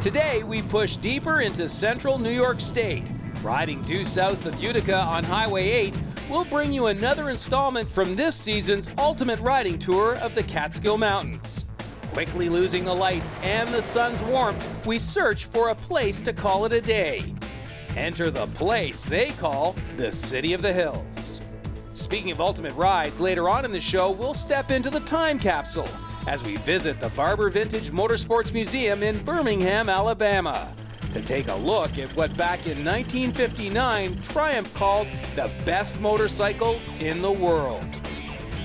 Today, we push deeper into central New York State. Riding due south of Utica on Highway 8, we'll bring you another installment from this season's ultimate riding tour of the Catskill Mountains. Quickly losing the light and the sun's warmth, we search for a place to call it a day. Enter the place they call the City of the Hills. Speaking of ultimate rides, later on in the show, we'll step into the time capsule as we visit the Barber Vintage Motorsports Museum in Birmingham, Alabama, to take a look at what back in 1959 Triumph called the best motorcycle in the world.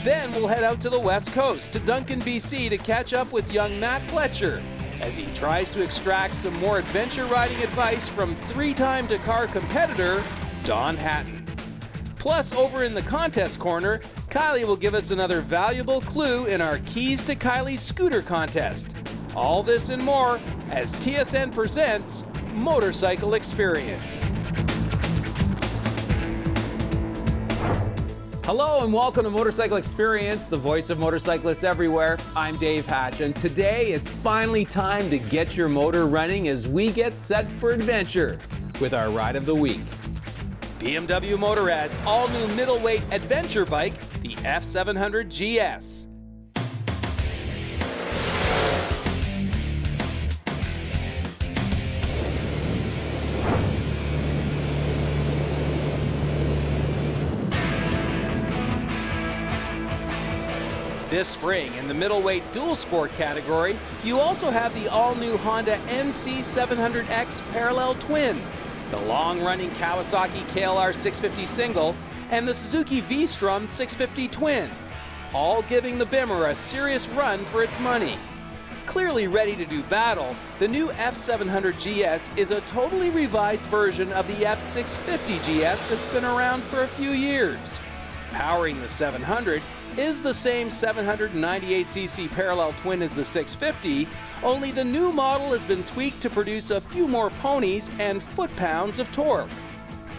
Then we'll head out to the West Coast to Duncan, BC to catch up with young Matt Fletcher as he tries to extract some more adventure riding advice from three-time Dakar competitor Don Hatton. Plus, over in the contest corner, Kylie will give us another valuable clue in our Keys to Kylie's scooter contest. All this and more as TSN presents Motorcycle Experience. Hello and welcome to Motorcycle Experience, the voice of motorcyclists everywhere. I'm Dave Hatch, and today it's finally time to get your motor running as we get set for adventure with our ride of the week. BMW Motorrad's all-new middleweight adventure bike, the F700 GS. This spring, in the middleweight dual sport category, you also have the all-new Honda NC700X Parallel Twin, the long-running Kawasaki KLR 650 single, and the Suzuki V-Strom 650 twin, all giving the Bimmer a serious run for its money. Clearly ready to do battle, the new F700 GS is a totally revised version of the F650 GS that's been around for a few years. Powering the 700 is the same 798cc parallel twin as the 650, only the new model has been tweaked to produce a few more ponies and foot-pounds of torque.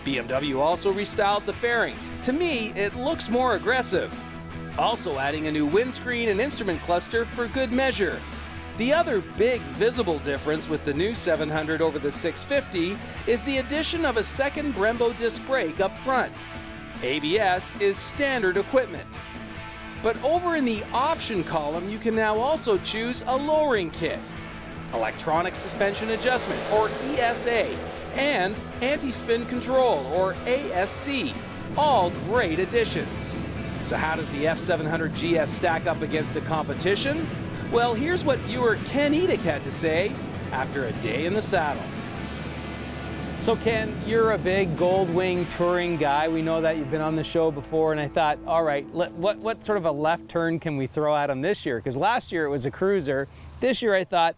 BMW also restyled the fairing. To me, it looks more aggressive. Also adding a new windscreen and instrument cluster for good measure. The other big visible difference with the new 700 over the 650 is the addition of a second Brembo disc brake up front. ABS is standard equipment. But over in the option column, you can now also choose a lowering kit, electronic suspension adjustment, or ESA, and anti-spin control, or ASC, all great additions. So how does the F700 GS stack up against the competition? Well, here's what viewer Ken Edick had to say after a day in the saddle. So Ken, you're a big Goldwing touring guy. We know that you've been on the show before, and I thought, all right, what sort of a left turn can we throw at them this year? Because last year it was a cruiser. This year I thought,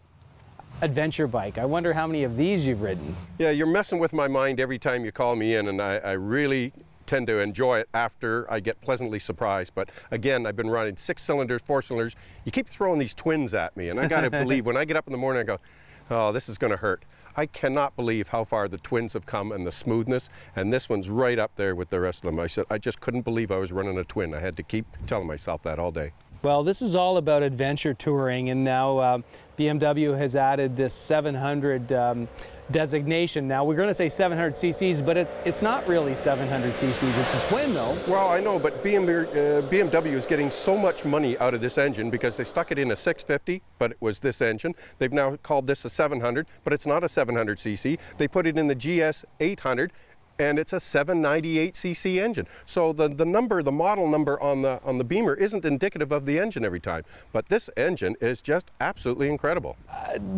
adventure bike. I wonder how many of these you've ridden. Yeah, you're messing with my mind every time you call me in, and I really tend to enjoy it after I get pleasantly surprised. But again, I've been running 6 cylinders, 4 cylinders. You keep throwing these twins at me, and I gotta believe when I get up in the morning, I go, oh, this is gonna hurt. I cannot believe how far the twins have come and the smoothness, and this one's right up there with the rest of them. I just couldn't believe I was running a twin. I had to keep telling myself that all day. Well, this is all about adventure touring, and now BMW has added this 700 designation. Now, we're going to say 700 cc's, but it's not really 700 cc's. It's a twin, though. Well, I know, but BMW is getting so much money out of this engine because they stuck it in a 650, but it was this engine. They've now called this a 700, but it's not a 700 cc. They put it in the GS 800, and it's a 798cc engine. So the model number on the Beamer isn't indicative of the engine every time. But this engine is just absolutely incredible.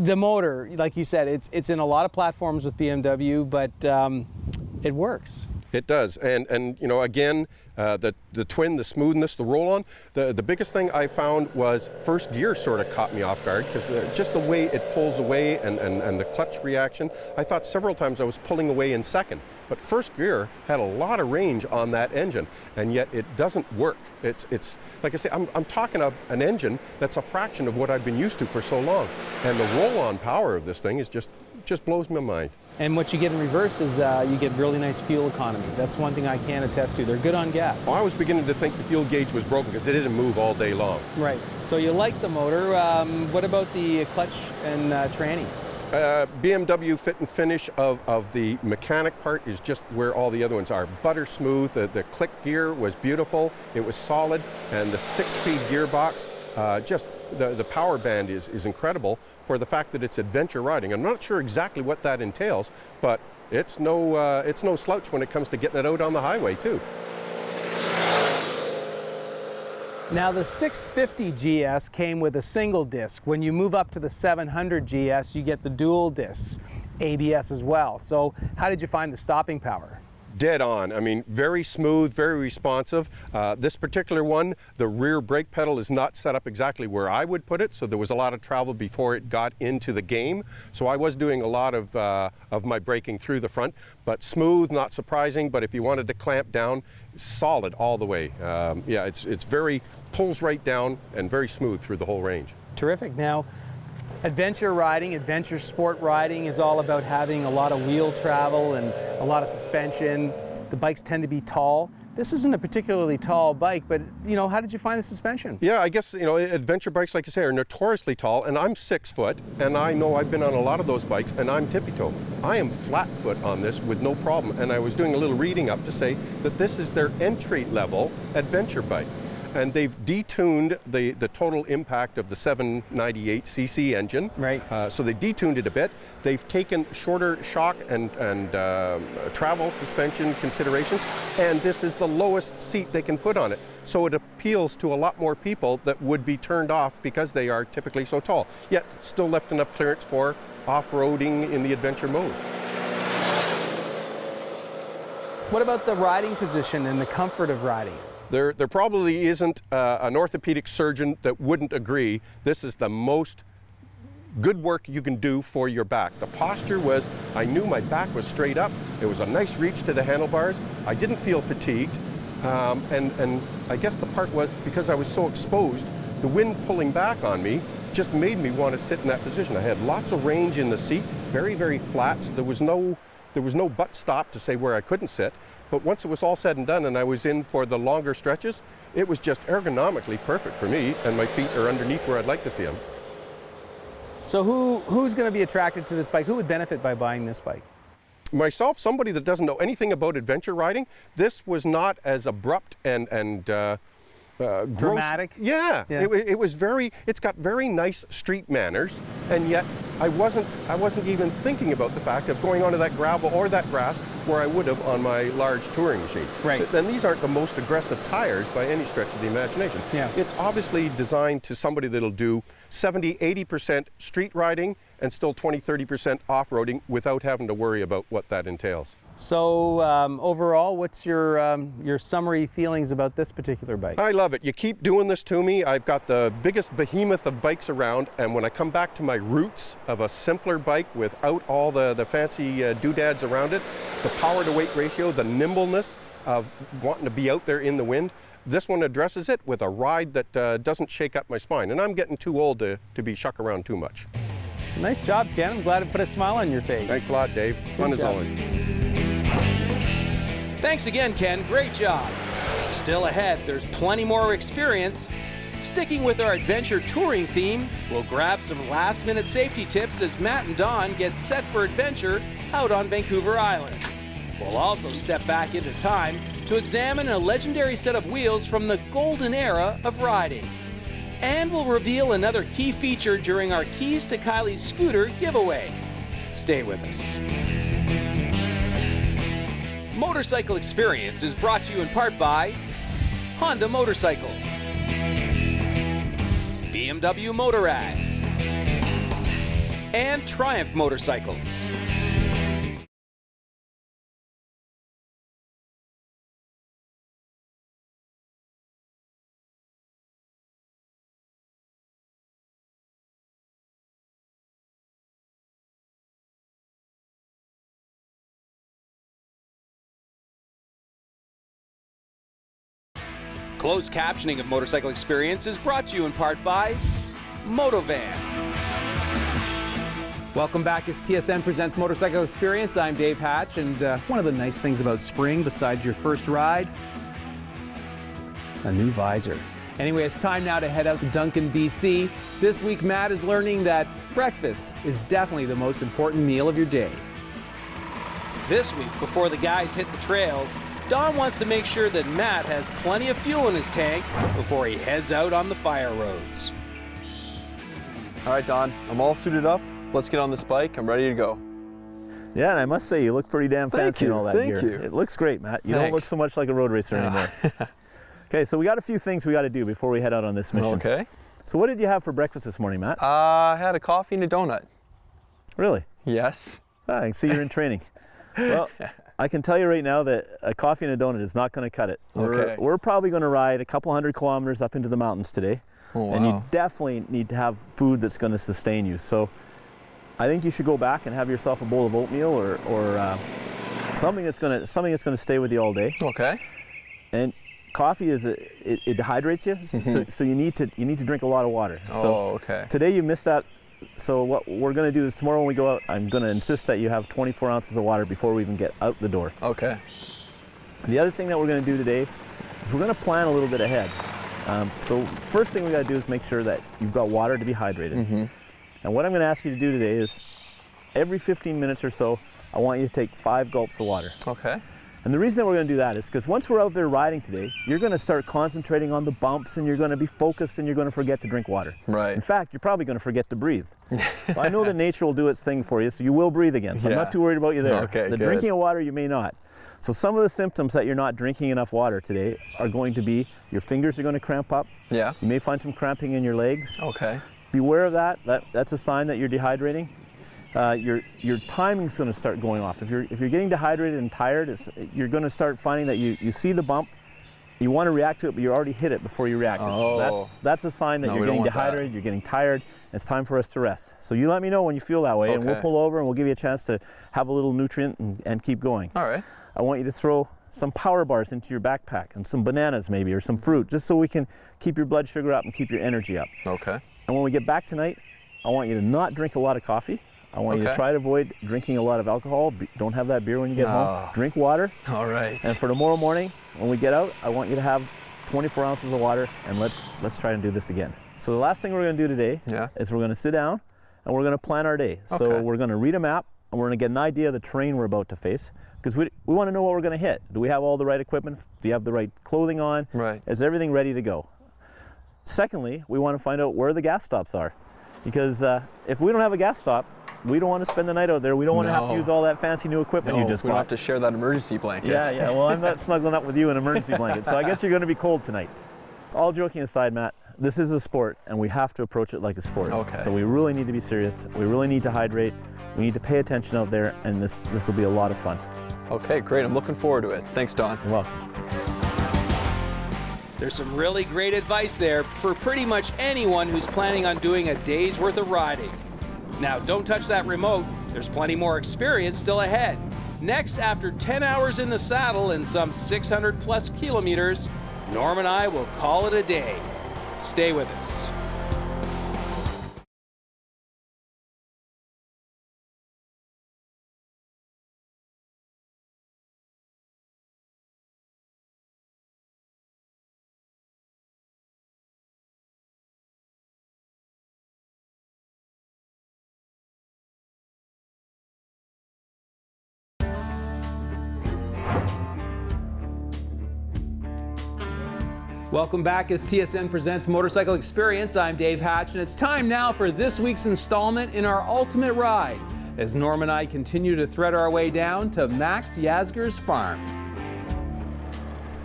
The motor, like you said, it's in a lot of platforms with BMW, but it works. It does, and you know, again, the twin, the smoothness, the roll-on. The biggest thing I found was first gear sort of caught me off guard because just the way it pulls away and the clutch reaction. I thought several times I was pulling away in second, but first gear had a lot of range on that engine, and yet it doesn't work. It's like I say, I'm talking of an engine that's a fraction of what I've been used to for so long, and the roll-on power of this thing is just blows my mind. And what you get in reverse is you get really nice fuel economy. That's one thing I can attest to. They're good on gas. Well, I was beginning to think the fuel gauge was broken because it didn't move all day long. Right. So you like the motor. What about the clutch and tranny? BMW fit and finish of the mechanic part is just where all the other ones are. Butter smooth, the click gear was beautiful, it was solid, and the 6-speed gearbox, just the power band is incredible for the fact that it's adventure riding. I'm not sure exactly what that entails, but it's no slouch when it comes to getting it out on the highway too. Now the 650 GS came with a single disc. When you move up to the 700 GS, you get the dual discs, ABS as well. So how did you find the stopping power? Dead on. I mean, very smooth, very responsive. This particular one, the rear brake pedal is not set up exactly where I would put it, so there was a lot of travel before it got into the game. So I was doing a lot of my braking through the front, but smooth, not surprising. But if you wanted to clamp down, solid all the way. Yeah, it's very, pulls right down and very smooth through the whole range. Terrific. Now, adventure riding, adventure sport riding is all about having a lot of wheel travel and a lot of suspension. The bikes tend to be tall. This isn't a particularly tall bike, but how did you find the suspension? Yeah, I guess, adventure bikes, like you say, are notoriously tall, and I'm 6 foot, and I know I've been on a lot of those bikes, and I'm tippy-toe. I am flat foot on this with no problem, and I was doing a little reading up to say that this is their entry-level adventure bike. And they've detuned the total impact of the 798cc engine. Right. So they detuned it a bit. They've taken shorter shock and travel suspension considerations, and this is the lowest seat they can put on it. So it appeals to a lot more people that would be turned off because they are typically so tall. Yet still left enough clearance for off-roading in the adventure mode. What about the riding position and the comfort of riding? There probably isn't an orthopedic surgeon that wouldn't agree this is the most good work you can do for your back. The posture was, I knew my back was straight up. It was a nice reach to the handlebars. I didn't feel fatigued. And I guess the part was because I was so exposed, the wind pulling back on me just made me want to sit in that position. I had lots of range in the seat, very, very flat. So there was no butt stop to say where I couldn't sit. But once it was all said and done and I was in for the longer stretches, it was just ergonomically perfect for me, and my feet are underneath where I'd like to see them. So who's going to be attracted to this bike? Who would benefit by buying this bike? Myself, somebody that doesn't know anything about adventure riding. This was not as abrupt and dramatic. Yeah. It was it's got very nice street manners, and yet I wasn't even thinking about the fact of going onto that gravel or that grass where I would have on my large touring machine. Right. And these aren't the most aggressive tires by any stretch of the imagination. Yeah. It's obviously designed to somebody that'll do 70-80% street riding and still 20-30% off-roading without having to worry about what that entails. So overall, what's your summary feelings about this particular bike? I love it. You keep doing this to me. I've got the biggest behemoth of bikes around, and when I come back to my roots of a simpler bike without all the fancy doodads around it, the power to weight ratio, the nimbleness of wanting to be out there in the wind, this one addresses it with a ride that doesn't shake up my spine. And I'm getting too old to be shuck around too much. Nice job, Ken. I'm glad it put a smile on your face. Thanks a lot, Dave. Fun as always. Thanks again, Ken. Great job. Still ahead, there's plenty more experience. Sticking with our adventure touring theme, we'll grab some last-minute safety tips as Matt and Don get set for adventure out on Vancouver Island. We'll also step back into time to examine a legendary set of wheels from the golden era of riding. And we'll reveal another key feature during our Keys to Kylie's scooter giveaway. Stay with us. Motorcycle Experience is brought to you in part by Honda Motorcycles, BMW Motorrad, and Triumph Motorcycles. Closed captioning of Motorcycle Experience is brought to you in part by Motovan. Welcome back as TSN presents Motorcycle Experience. I'm Dave Hatch, and one of the nice things about spring, besides your first ride, a new visor. Anyway, it's time now to head out to Duncan, BC. This week, Matt is learning that breakfast is definitely the most important meal of your day. This week, before the guys hit the trails, Don wants to make sure that Matt has plenty of fuel in his tank before he heads out on the fire roads. All right, Don, I'm all suited up. Let's get on this bike. I'm ready to go. Yeah, and I must say, you look pretty damn fancy in all that gear. Thank you. It looks great, Matt. You don't look so much like a road racer anymore. Okay, so we got a few things we got to do before we head out on this mission. Okay. So what did you have for breakfast this morning, Matt? I had a coffee and a donut. Really? Yes. Ah, I can see you're in training. Well, I can tell you right now that a coffee and a donut is not going to cut it. Okay. We're probably going to ride a couple 100 kilometers up into the mountains today. Oh, wow. And you definitely need to have food that's going to sustain you. So I think you should go back and have yourself a bowl of oatmeal or something that's going to stay with you all day. Okay. And coffee it dehydrates you, so you need to drink a lot of water. So okay. Today you missed that. So what we're going to do is tomorrow when we go out, I'm going to insist that you have 24 ounces of water before we even get out the door. Okay. The other thing that we're going to do today is we're going to plan a little bit ahead. So first thing we got to do is make sure that you've got water to be hydrated. And what I'm going to ask you to do today is every 15 minutes or so, I want you to take 5 gulps of water. Okay. And the reason that we're going to do that is because once we're out there riding today, you're going to start concentrating on the bumps and you're going to be focused and you're going to forget to drink water. Right. In fact, you're probably going to forget to breathe. Well, I know that nature will do its thing for you, so you will breathe again. So I'm not too worried about you there. Okay, the good. drinking of water, you may not. So some of the symptoms that you're not drinking enough water today are going to be your fingers are going to cramp up. Yeah. You may find some cramping in your legs. Okay. Beware of that. That's a sign that you're dehydrating. Your timing's going to start going off. If you're getting dehydrated and tired, you're going to start finding that you see the bump, you want to react to it, but you already hit it before you react. Oh. That's a sign that you're getting dehydrated, you're getting tired, and it's time for us to rest. So you let me know when you feel that way, and we'll pull over and we'll give you a chance to have a little nutrient and keep going. All right. I want you to throw some power bars into your backpack and some bananas maybe, or some fruit, just so we can keep your blood sugar up and keep your energy up. Okay. And when we get back tonight, I want you to not drink a lot of coffee. I want you to try to avoid drinking a lot of alcohol. Don't have that beer when you get home. Drink water. All right. And for tomorrow morning, when we get out, I want you to have 24 ounces of water, and let's try and do this again. So the last thing we're going to do today is we're going to sit down and we're going to plan our day. So we're going to read a map and we're going to get an idea of the terrain we're about to face, because we want to know what we're going to hit. Do we have all the right equipment? Do you have the right clothing on? Right. Is everything ready to go? Secondly, we want to find out where the gas stops are, because if we don't have a gas stop, we don't want to spend the night out there. We don't want to have to use all that fancy new equipment you just we bought. don't have to share that emergency blanket. Yeah, well, I'm not snuggling up with you in an emergency blanket, so I guess you're going to be cold tonight. All joking aside, Matt, this is a sport, and we have to approach it like a sport. Okay. So we really need to be serious. We really need to hydrate. We need to pay attention out there, and this will be a lot of fun. Okay, great. I'm looking forward to it. Thanks, Don. You're welcome. There's some really great advice there for pretty much anyone who's planning on doing a day's worth of riding. Now, don't touch that remote. There's plenty more experience still ahead. Next, after 10 hours in the saddle and some 600 plus kilometers, Norm and I will call it a day. Stay with us. Welcome back as TSN presents Motorcycle Experience. I'm Dave Hatch, and it's time now for this week's installment in our ultimate ride, as Norm and I continue to thread our way down to Max Yasgur's farm.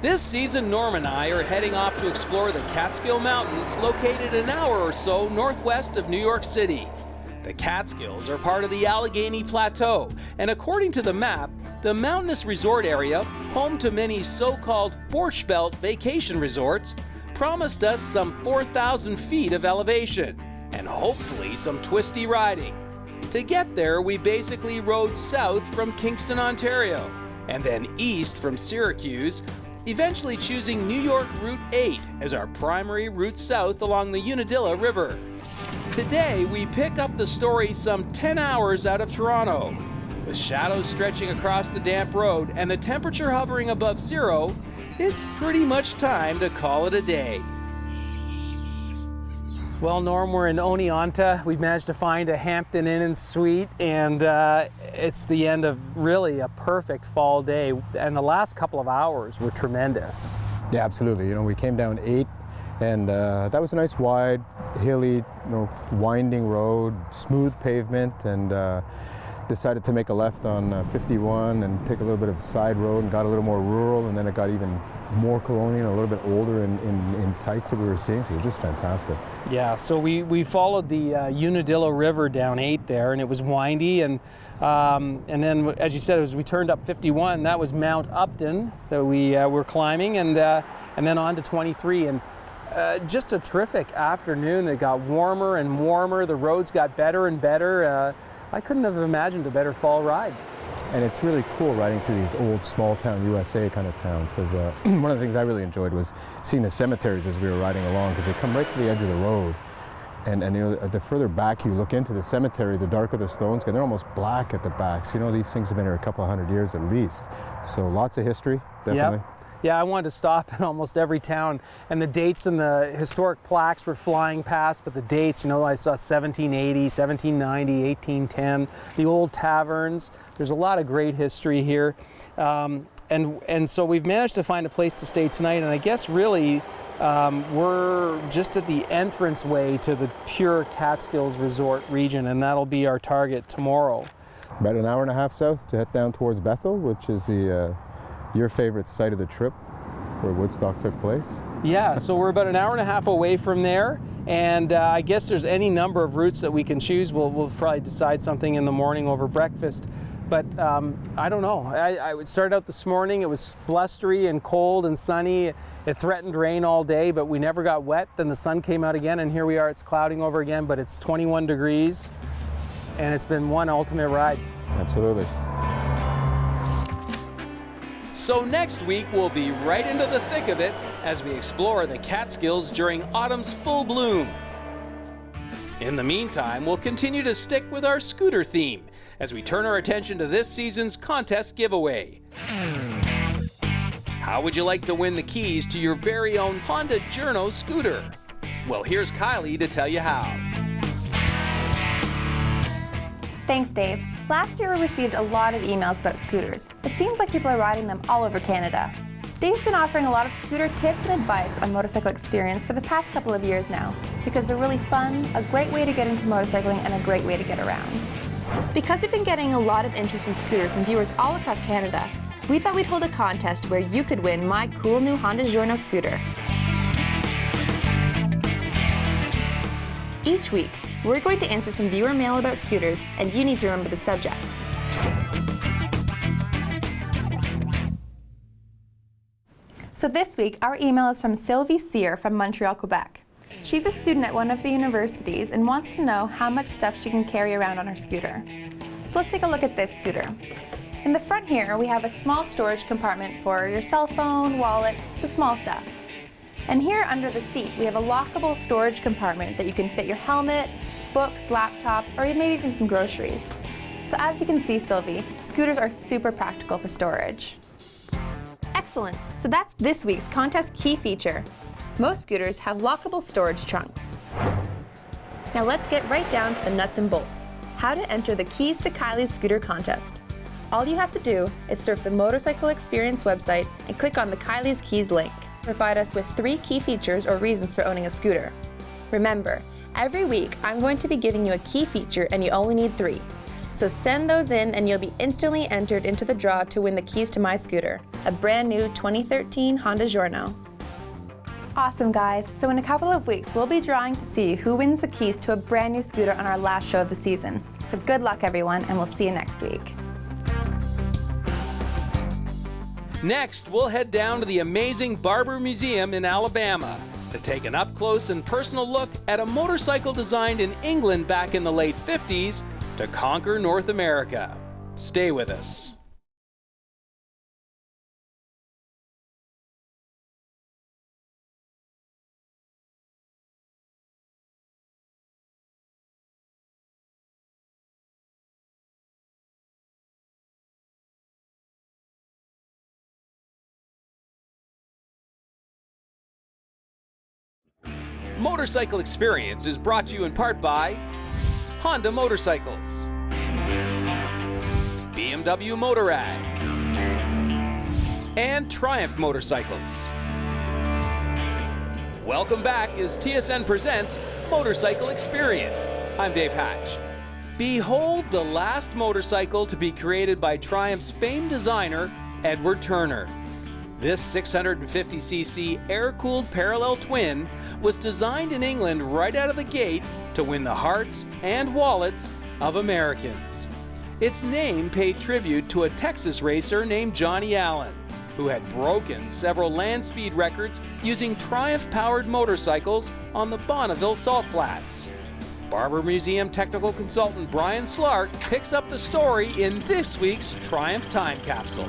This season, Norm and I are heading off to explore the Catskill Mountains, located an hour or so northwest of New York City. The Catskills are part of the Allegheny Plateau, and according to the map, the mountainous resort area, home to many so-called Borscht Belt vacation resorts, promised us some 4,000 feet of elevation, and hopefully some twisty riding. To get there, we basically rode south from Kingston, Ontario, and then east from Syracuse, eventually choosing New York Route 8 as our primary route south along the Unadilla River. Today, we pick up the story some 10 hours out of Toronto. With shadows stretching across the damp road and the temperature hovering above zero, it's pretty much time to call it a day. Well, Norm, we're in Oneonta. We've managed to find a Hampton Inn and Suite, and it's the end of really a perfect fall day. And the last couple of hours were tremendous. Yeah, absolutely. You know, we came down 8, and that was a nice wide, hilly, winding road, smooth pavement, and decided to make a left on 51 and take a little bit of a side road and got a little more rural, and then it got even more colonial, a little bit older in sites that we were seeing, so it was just fantastic. Yeah, so we followed the Unadilla River down 8 there, and it was windy, and then, as you said, as we turned up 51, that was Mount Upton that we were climbing, and then on to 23, and just a terrific afternoon. It got warmer and warmer, the roads got better and better. I couldn't have imagined a better fall ride. And it's really cool riding through these old small town USA kind of towns, because one of the things I really enjoyed was seeing the cemeteries as we were riding along, because they come right to the edge of the road. And you know, the further back you look into the cemetery, the darker the stones get. They're almost black at the backs. You know, these things have been here a couple of hundred years at least. So lots of history, definitely. Yep. Yeah, I wanted to stop in almost every town, and the dates and the historic plaques were flying past, but the dates, you know, I saw 1780, 1790, 1810, the old taverns. There's a lot of great history here. And so we've managed to find a place to stay tonight, and I guess really we're just at the entranceway to the pure Catskills Resort region, and that'll be our target tomorrow. About an hour and a half south to head down towards Bethel, which is your favorite site of the trip, where Woodstock took place. Yeah, so we're about an hour and a half away from there, and I guess there's any number of routes that we can choose. We'll probably decide something in the morning over breakfast, but I don't know. I started out this morning, it was blustery and cold and sunny. It threatened rain all day, but we never got wet. Then the sun came out again, and here we are, it's clouding over again, but it's 21 degrees, and it's been one ultimate ride. Absolutely. So next week we'll be right into the thick of it as we explore the Catskills during autumn's full bloom. In the meantime, we'll continue to stick with our scooter theme as we turn our attention to this season's contest giveaway. How would you like to win the keys to your very own Honda Journo scooter? Well, here's Kylie to tell you how. Thanks, Dave. Last year we received a lot of emails about scooters. It seems like people are riding them all over Canada. Dave's been offering a lot of scooter tips and advice on motorcycle experience for the past couple of years now, because they're really fun, a great way to get into motorcycling, and a great way to get around. Because we've been getting a lot of interest in scooters from viewers all across Canada, we thought we'd hold a contest where you could win my cool new Honda Journo scooter. Each week, we're going to answer some viewer mail about scooters, and you need to remember the subject. So this week, our email is from Sylvie Sear from Montreal, Quebec. She's a student at one of the universities and wants to know how much stuff she can carry around on her scooter. So let's take a look at this scooter. In the front here, we have a small storage compartment for your cell phone, wallet, the small stuff. And here under the seat, we have a lockable storage compartment that you can fit your helmet, books, laptop, or maybe even some groceries. So as you can see, Sylvie, scooters are super practical for storage. Excellent. So that's this week's contest key feature. Most scooters have lockable storage trunks. Now let's get right down to the nuts and bolts. How to enter the Keys to Kylie's Scooter contest. All you have to do is surf the Motorcycle Experience website and click on the Kylie's Keys link. Provide us with 3 key features or reasons for owning a scooter. Remember, every week I'm going to be giving you a key feature and you only need 3. So send those in and you'll be instantly entered into the draw to win the keys to my scooter, a brand new 2013 Honda Journo. Awesome, guys. So in a couple of weeks, we'll be drawing to see who wins the keys to a brand new scooter on our last show of the season. So good luck, everyone, and we'll see you next week. Next, we'll head down to the amazing Barber Museum in Alabama to take an up-close and personal look at a motorcycle designed in England back in the late 50s to conquer North America. Stay with us. Motorcycle Experience is brought to you in part by Honda Motorcycles, BMW Motorrad, and Triumph Motorcycles. Welcome back as TSN presents Motorcycle Experience. I'm Dave Hatch. Behold the last motorcycle to be created by Triumph's famed designer, Edward Turner. This 650cc air-cooled parallel twin was designed in England right out of the gate to win the hearts and wallets of Americans. Its name paid tribute to a Texas racer named Johnny Allen, who had broken several land speed records using Triumph-powered motorcycles on the Bonneville Salt Flats. Barber Museum technical consultant Brian Slark picks up the story in this week's Triumph Time Capsule.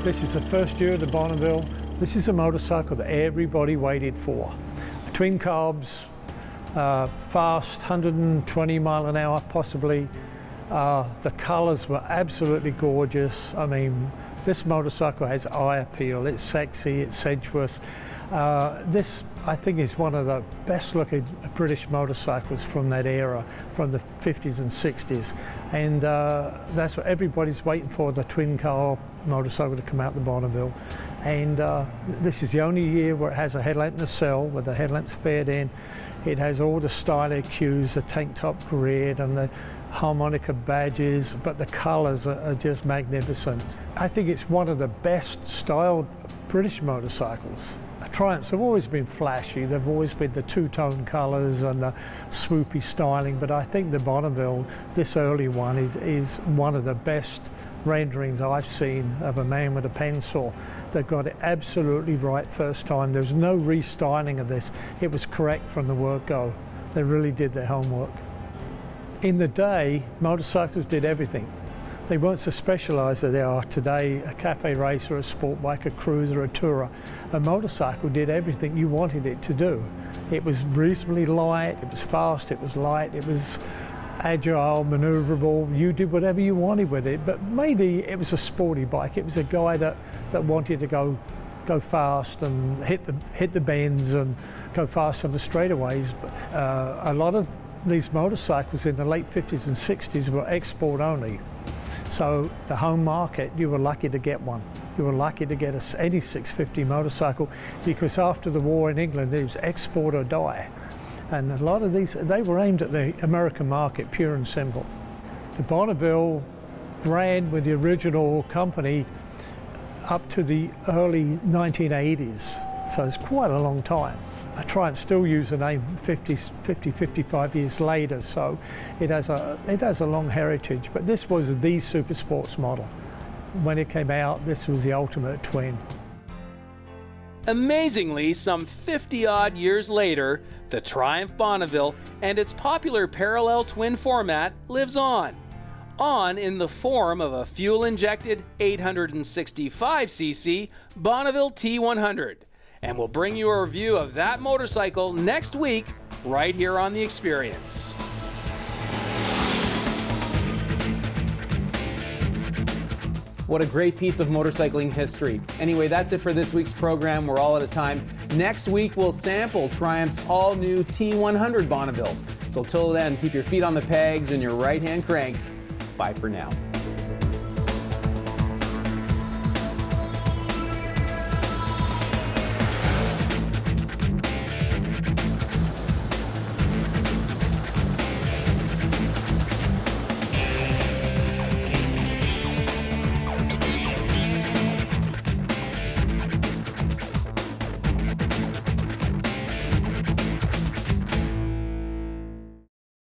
This is the first year of the Bonneville. This is a motorcycle that everybody waited for. Twin carbs, fast, 120 mile an hour possibly. The colors were absolutely gorgeous. I mean, this motorcycle has eye appeal. It's sexy, it's sensuous. This, I think, is one of the best looking British motorcycles from that era, from the 50s and 60s. And that's what everybody's waiting for, the twin car motorcycle to come out the Bonneville. And this is the only year where it has a headlamp nacelle, with the headlamps faired in. It has all the styling cues, the tank top grid and the harmonica badges, but the colors are just magnificent. I think it's one of the best styled British motorcycles. Triumphs have always been flashy. They've always been the two-tone colors and the swoopy styling, but I think the Bonneville, this early one, is one of the best renderings I've seen of a man with a pencil. They've got it absolutely right first time. There's no restyling of this. It was correct from the word go. They really did their homework. In the day, motorcycles did everything. They weren't so specialised as they are today. A cafe racer, a sport bike, a cruiser, a tourer. A motorcycle did everything you wanted it to do. It was reasonably light, it was fast, it was light, it was agile, manoeuvrable. You did whatever you wanted with it, but maybe it was a sporty bike. It was a guy that wanted to go fast and hit the bends and go fast on the straightaways. A lot of these motorcycles in the late 50s and 60s were export only. So the home market, you were lucky to get one. You were lucky to get any 650 motorcycle, because after the war in England, it was export or die. And a lot of these, they were aimed at the American market, pure and simple. The Bonneville ran with the original company up to the early 1980s. So it's quite a long time. Triumph still use the name 55 years later, so it has a long heritage. But this was the super sports model. When it came out, this was the ultimate twin. Amazingly, some 50-odd years later, the Triumph Bonneville and its popular parallel twin format lives on in the form of a fuel-injected 865cc Bonneville T100. And we'll bring you a review of that motorcycle next week, right here on The Experience. What a great piece of motorcycling history. Anyway, that's it for this week's program. We're all out of time. Next week, we'll sample Triumph's all-new T100 Bonneville. So till then, keep your feet on the pegs and your right hand cranked. Bye for now.